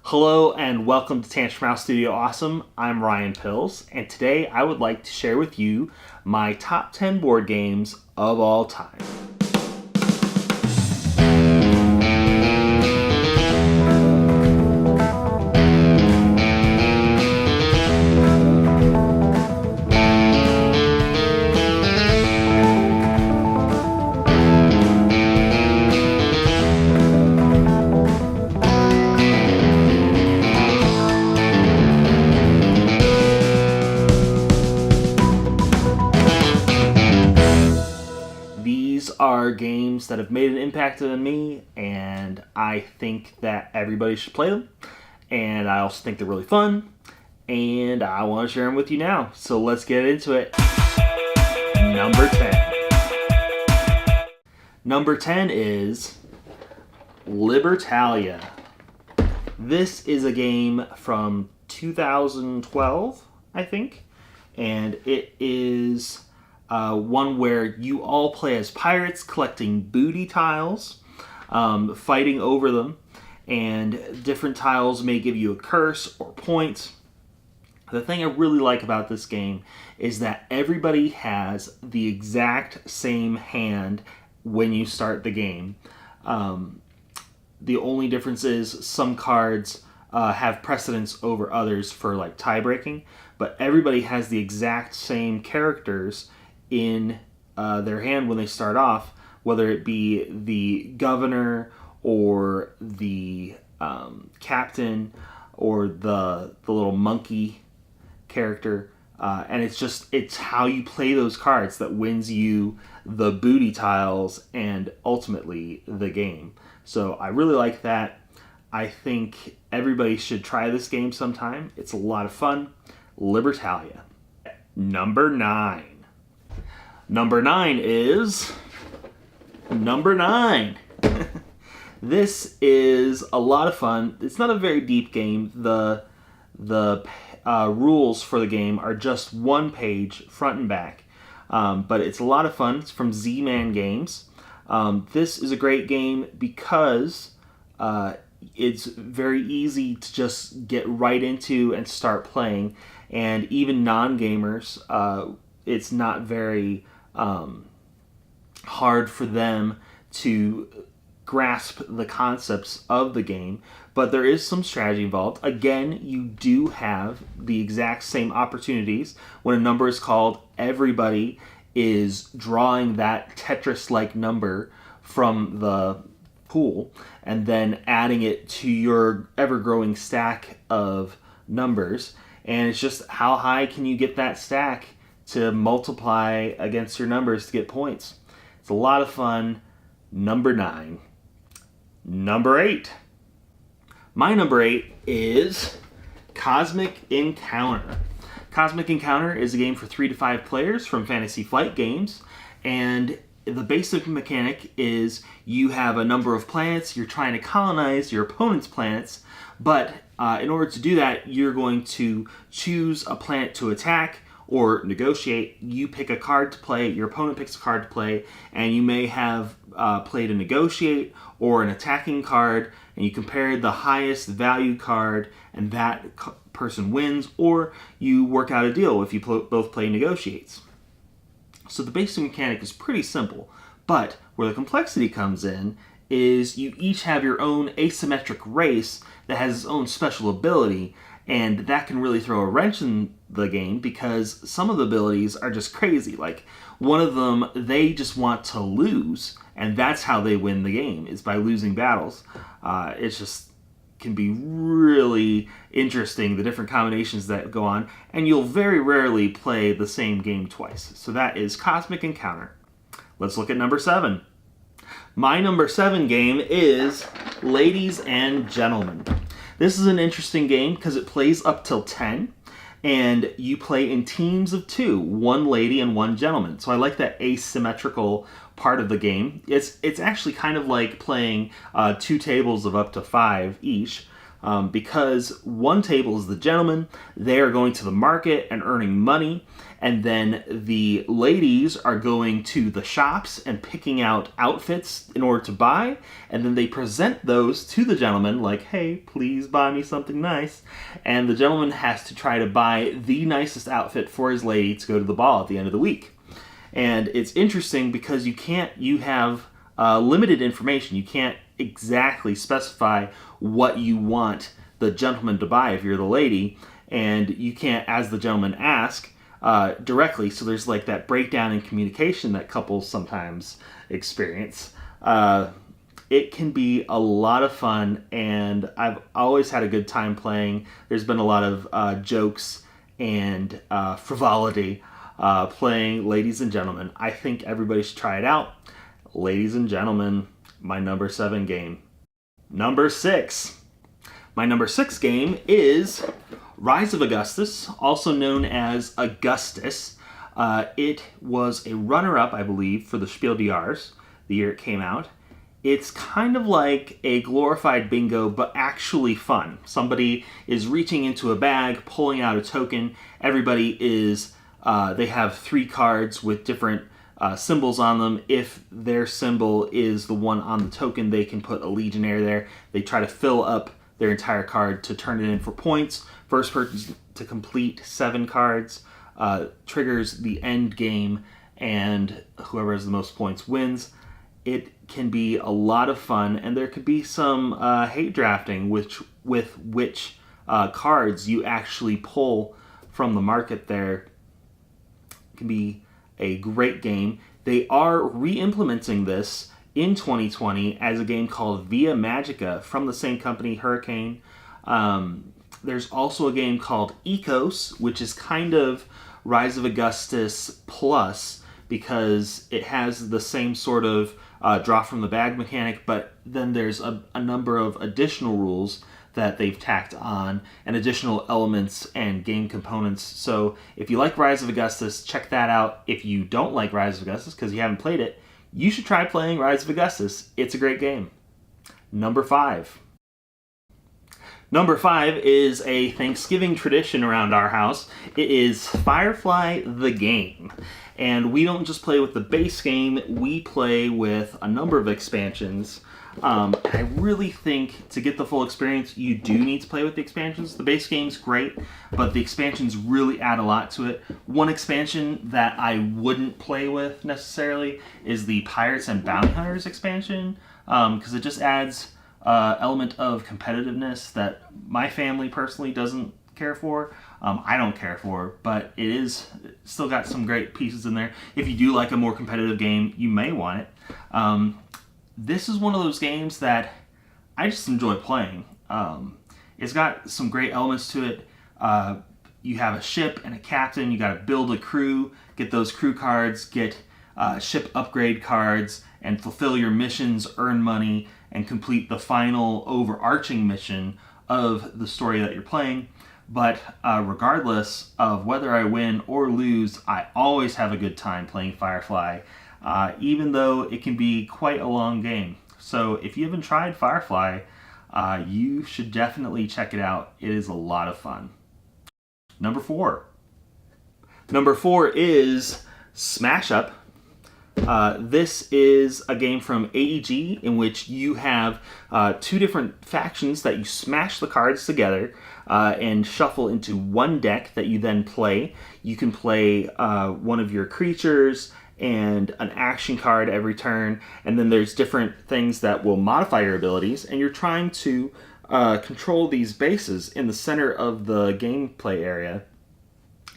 Hello and welcome to Tantrum House Studio Awesome. I'm Ryan Pills, and today I would like to share with you my top 10 board games of all time. These are games that have made an impact on me, and I think that everybody should play them. And I also think they're really fun, and I want to share them with you now. So let's get into it. Number 10. Number 10 is Libertalia. This is a game from 2012, I think, and it is one where you all play as pirates collecting booty tiles, fighting over them, and different tiles may give you a curse or points. The thing I really like about this game is that everybody has the exact same hand when you start the game. The only difference is some cards have precedence over others for like tie breaking, but everybody has the exact same characters in their hand when they start off, whether it be the governor or the captain or the little monkey character, and it's how you play those cards that wins you the booty tiles and ultimately the game. So I really like that. I think everybody should try this game sometime. It's a lot of fun. Libertalia. Number 9. Number 9 is Number 9. This is a lot of fun. It's not a very deep game. The rules for the game are just one page, front and back. But it's a lot of fun. It's from Z-Man Games. This is a great game because it's very easy to just get right into and start playing. And even non-gamers, it's not very hard for them to grasp the concepts of the game, but there is some strategy involved. Again, you do have the exact same opportunities. When a number is called, everybody is drawing that Tetris-like number from the pool and then adding it to your ever-growing stack of numbers. And it's just how high can you get that stack to multiply against your numbers to get points. It's a lot of fun. Number 9. Number 8. My number 8 is Cosmic Encounter. Cosmic Encounter is a game for 3 to 5 players from Fantasy Flight Games, and the basic mechanic is you have a number of planets, you're trying to colonize your opponent's planets, but in order to do that, you're going to choose a planet to attack or negotiate. You pick a card to play, your opponent picks a card to play, and you may have played a negotiate or an attacking card, and you compare the highest value card, and that person wins, or you work out a deal if you both play negotiates. So the basic mechanic is pretty simple, but where the complexity comes in is you each have your own asymmetric race that has its own special ability, and that can really throw a wrench in the game because some of the abilities are just crazy. Like one of them, they just want to lose, and that's how they win the game, is by losing battles. It's just can be really interesting, the different combinations that go on, and you'll very rarely play the same game twice. So that is Cosmic Encounter. Let's look at number 7. My number 7 game is Ladies and Gentlemen. This is an interesting game because it plays up till 10, and you play in teams of 2, one lady and one gentleman. So I like that asymmetrical part of the game. It's actually kind of like playing 2 tables of up to 5 each. because one table is the gentleman. They are going to the market and earning money, and then the ladies are going to the shops and picking out outfits in order to buy, and then they present those to the gentleman like, hey, please buy me something nice, and the gentleman has to try to buy the nicest outfit for his lady to go to the ball at the end of the week. And it's interesting because you have limited information. You can't exactly specify what you want the gentleman to buy if you're the lady, and you can't, as the gentleman, ask directly. So there's like that breakdown in communication that couples sometimes experience. It can be a lot of fun, and I've always had a good time playing. There's been a lot of jokes and frivolity playing Ladies and Gentlemen. I think everybody should try it out. Ladies and Gentlemen, my number 7 game. Number 6. My number 6 game is Rise of Augustus, also known as Augustus. It was a runner-up, I believe, for the Spiel des Jahres, the year it came out. It's kind of like a glorified bingo, but actually fun. Somebody is reaching into a bag, pulling out a token. Everybody is, they have 3 cards with different symbols on them. If their symbol is the one on the token, they can put a legionnaire there. They try to fill up their entire card to turn it in for points. First person to complete 7 cards triggers the end game, and whoever has the most points wins. It can be a lot of fun, and there could be some hate drafting with which cards you actually pull from the market there. It can be a great game. They are re-implementing this in 2020 as a game called Via Magica from the same company, Hurricane. There's also a game called Ecos, which is kind of Rise of Augustus plus, because it has the same sort of draw from the bag mechanic, but then there's a number of additional rules that they've tacked on, and additional elements and game components. So if you like Rise of Augustus, check that out. If you don't like Rise of Augustus because you haven't played it, you should try playing Rise of Augustus. It's a great game. Number 5. Number 5 is a Thanksgiving tradition around our house. It is Firefly the game. And we don't just play with the base game, we play with a number of expansions. I really think to get the full experience, you do need to play with the expansions. The base game's great, but the expansions really add a lot to it. One expansion that I wouldn't play with necessarily is the Pirates and Bounty Hunters expansion, because it just adds element of competitiveness that my family personally doesn't care for. I don't care for, but it is still got some great pieces in there. If you do like a more competitive game, you may want it. This is one of those games that I just enjoy playing. It's got some great elements to it. You have a ship and a captain. You got to build a crew, get those crew cards, get ship upgrade cards, and fulfill your missions, earn money, and complete the final overarching mission of the story that you're playing. But regardless of whether I win or lose, I always have a good time playing Firefly, even though it can be quite a long game. So if you haven't tried Firefly, you should definitely check it out. It is a lot of fun. Number 4. Number 4 is Smash Up. This is a game from AEG in which you have 2 different factions that you smash the cards together and shuffle into one deck that you then play. You can play one of your creatures and an action card every turn, and then there's different things that will modify your abilities, and you're trying to control these bases in the center of the gameplay area.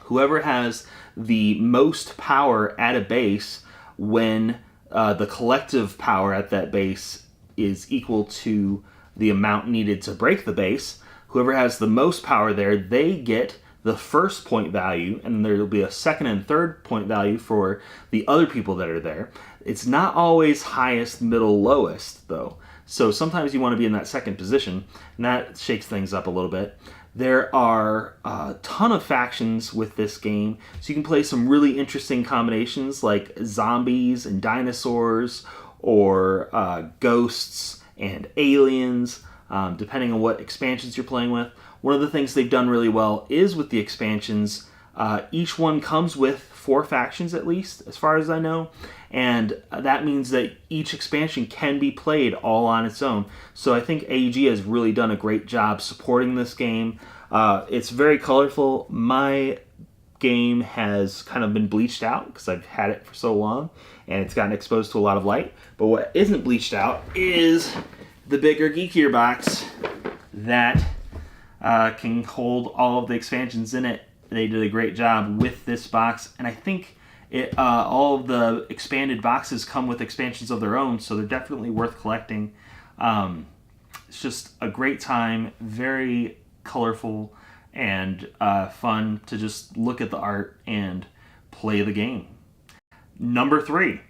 Whoever has the most power at a base when the collective power at that base is equal to the amount needed to break the base, whoever has the most power there, they get the first point value, and there will be a second and third point value for the other people that are there. It's not always highest, middle, lowest, though. So sometimes you want to be in that second position, and that shakes things up a little bit. There are a ton of factions with this game, so you can play some really interesting combinations like zombies and dinosaurs, or ghosts and aliens. depending on what expansions you're playing with. One of the things they've done really well is with the expansions, each one comes with 4 factions at least, as far as I know, and that means that each expansion can be played all on its own. So I think AEG has really done a great job supporting this game. It's very colorful. My game has kind of been bleached out because I've had it for so long and it's gotten exposed to a lot of light. But what isn't bleached out is the bigger, geekier box that can hold all of the expansions in it. They did a great job with this box, and I think all of the expanded boxes come with expansions of their own, so they're definitely worth collecting. It's just a great time, very colorful, and fun to just look at the art and play the game. Number 3.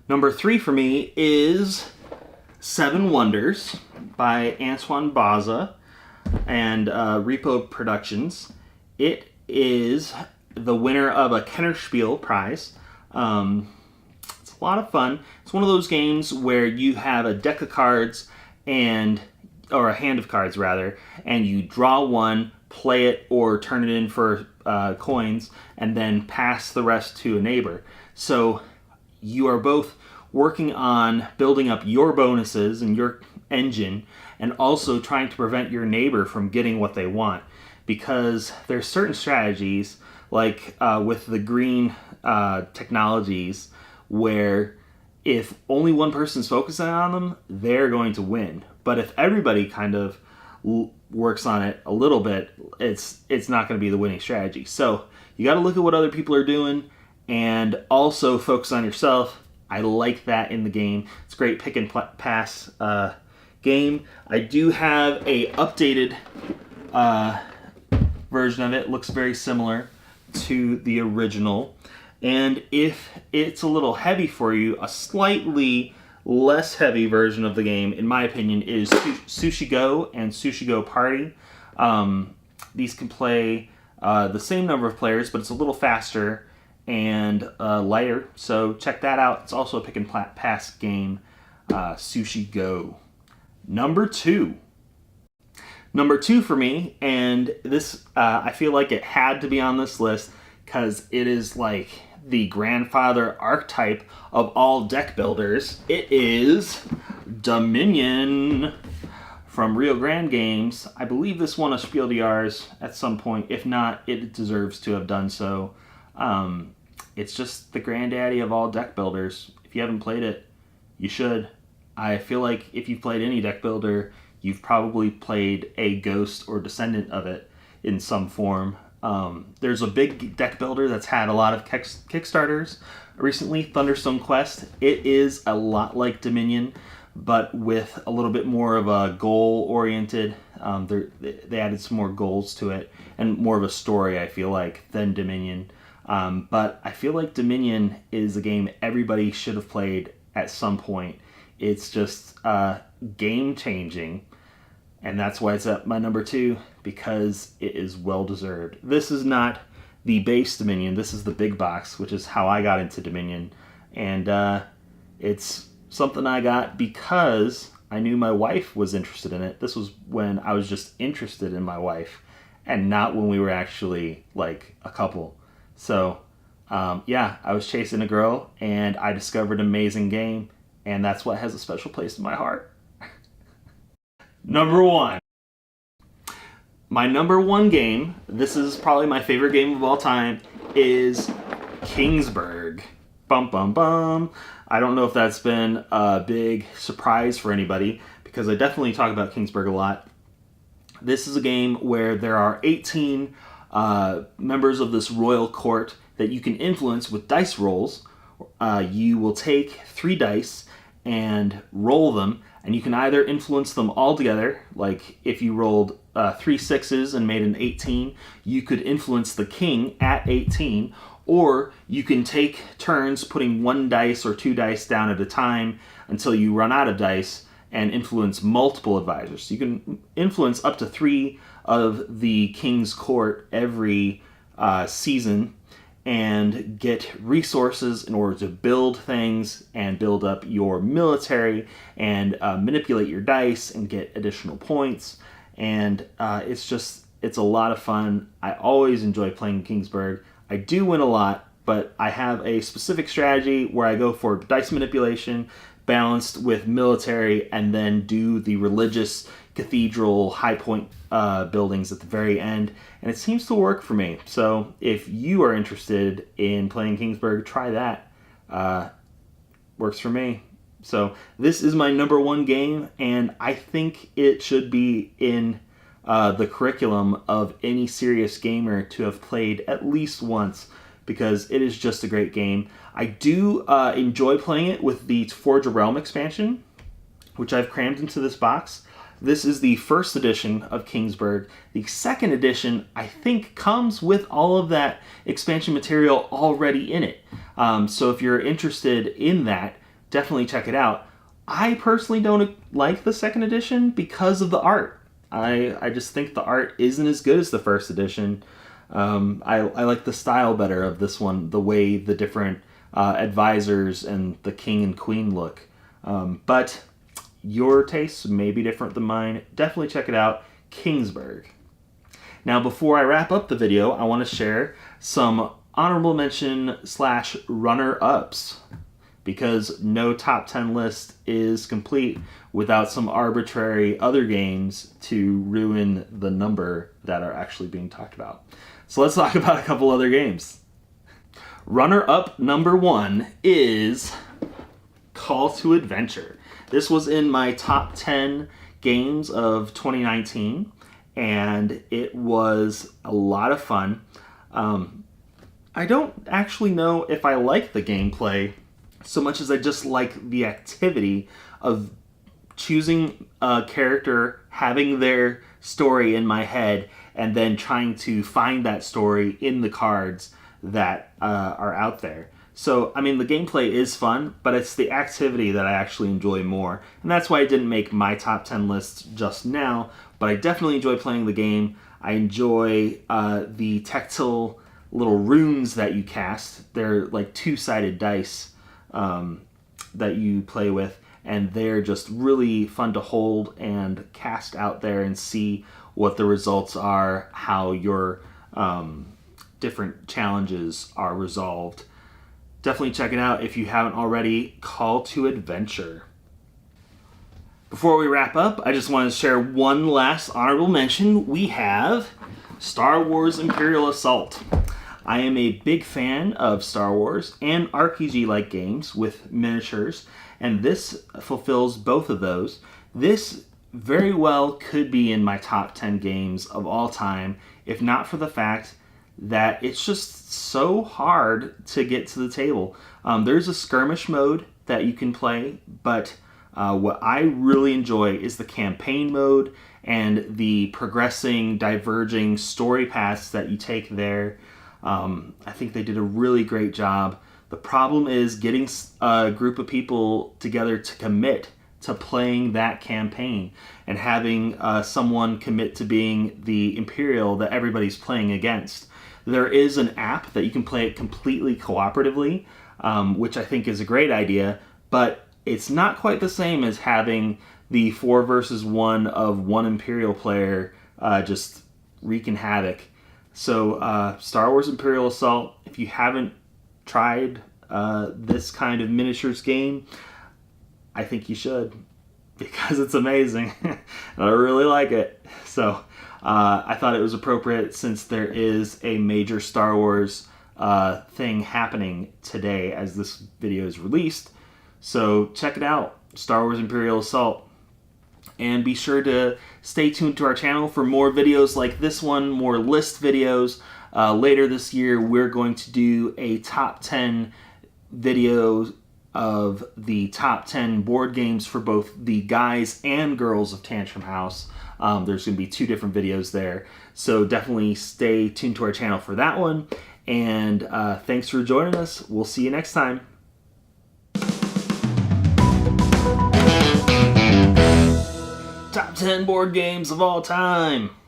Number 3 for me is Seven Wonders by Antoine Baza and Repo Productions. It is the winner of a Kennerspiel prize. It's a lot of fun. It's one of those games where you have a deck of cards or a hand of cards rather, and you draw one, play it, or turn it in for coins, and then pass the rest to a neighbor. So you are both working on building up your bonuses and your engine, and also trying to prevent your neighbor from getting what they want. Because there's certain strategies, like with the green technologies, where if only one person's focusing on them, they're going to win. But if everybody kind of works on it a little bit, it's not going to be the winning strategy. So you got to look at what other people are doing and also focus on yourself. I like that in the game. It's a great pick and pass game. I do have a updated version of it. Looks very similar to the original. And if it's a little heavy for you, a slightly less heavy version of the game, in my opinion, is Sushi Go and Sushi Go Party. These can play the same number of players, but it's a little faster and lighter. So check that out. It's also a pick and pass game, Sushi Go. Number 2. Number 2 for me, and this I feel like it had to be on this list because it is like the grandfather archetype of all deck builders. It is Dominion from Rio Grande Games. I believe this won a Spiel des Jahres at some point. If not, it deserves to have done so. It's just the granddaddy of all deck builders. If you haven't played it, you should. I feel like if you've played any deck builder, you've probably played a ghost or descendant of it in some form. There's a big deck builder that's had a lot of Kickstarters recently, Thunderstone Quest. It is a lot like Dominion, but with a little bit more of a goal-oriented. They added some more goals to it and more of a story, I feel like, than Dominion. But I feel like Dominion is a game everybody should have played at some point. It's just game-changing, and that's why it's at my number 2, because it is well-deserved. This is not the base Dominion. This is the big box, which is how I got into Dominion. And it's something I got because I knew my wife was interested in it. This was when I was just interested in my wife, and not when we were actually, like, a couple. So, yeah, I was chasing a girl, and I discovered an amazing game, and that's what has a special place in my heart. Number 1. My number 1 game, this is probably my favorite game of all time, is Kingsburg. Bum, bum, bum. I don't know if that's been a big surprise for anybody, because I definitely talk about Kingsburg a lot. This is a game where there are 18 members of this royal court that you can influence with dice rolls. You will take 3 dice and roll them, and you can either influence them all together, like if you rolled 3 6s and made an 18, you could influence the king at 18, or you can take turns putting 1 dice or 2 dice down at a time until you run out of dice and influence multiple advisors. So you can influence up to 3 of the king's court every season, and get resources in order to build things and build up your military and manipulate your dice and get additional points. And it's a lot of fun. I always enjoy playing Kingsburg. I do win a lot, but I have a specific strategy where I go for dice manipulation balanced with military and then do the religious cathedral high point buildings at the very end, and it seems to work for me. So if you are interested in playing Kingsburg, try that. Works for me. So this is my number one game, and I think it should be in the curriculum of any serious gamer to have played at least once, because it is just a great game. I do enjoy playing it with the Forge a Realm expansion, which I've crammed into this box. This is the first edition of Kingsburg. The second edition, I think, comes with all of that expansion material already in it. So if you're interested in that, definitely check it out. I personally don't like the second edition because of the art. I just think the art isn't as good as the first edition. I like the style better of this one, the way the different advisors and the king and queen look. But your tastes may be different than mine. Definitely check it out, Kingsburg. Now, before I wrap up the video, I want to share some honorable mention / runner-ups, because no top 10 list is complete without some arbitrary other games to ruin the number that are actually being talked about. So let's talk about a couple other games. Runner-up number 1 is Call to Adventure. This was in my top 10 games of 2019, and it was a lot of fun. I don't actually know if I like the gameplay so much as I just like the activity of choosing a character, having their story in my head, and then trying to find that story in the cards that are out there. So, I mean, the gameplay is fun, but it's the activity that I actually enjoy more. And that's why I didn't make my top 10 list just now, but I definitely enjoy playing the game. I enjoy the tactile little runes that you cast. They're like two-sided dice that you play with, and they're just really fun to hold and cast out there and see what the results are, how your different challenges are resolved. Definitely check it out if you haven't already. Call to Adventure. Before we wrap up, I just want to share one last honorable mention. We have Star Wars Imperial Assault. I am a big fan of Star Wars and RPG-like games with miniatures, and this fulfills both of those. This very well could be in my top 10 games of all time, if not for the fact that it's just so hard to get to the table. There's a skirmish mode that you can play, but what I really enjoy is the campaign mode and the progressing, diverging story paths that you take there. I think they did a really great job. The problem is getting a group of people together to commit to playing that campaign and having someone commit to being the Imperial that everybody's playing against. There is an app that you can play it completely cooperatively, which I think is a great idea, but it's not quite the same as having the 4 versus 1 of one Imperial player just wreaking havoc. So Star Wars Imperial Assault, if you haven't tried this kind of miniatures game, I think you should, because it's amazing. And I really like it. So I thought it was appropriate since there is a major Star Wars thing happening today as this video is released. So check it out, Star Wars Imperial Assault. And be sure to stay tuned to our channel for more videos like this one, more list videos. Later this year, we're going to do a top 10 video of the top 10 board games for both the guys and girls of Tantrum House. There's going to be 2 different videos there. So definitely stay tuned to our channel for that one. And thanks for joining us. We'll see you next time. Top 10 board games of all time.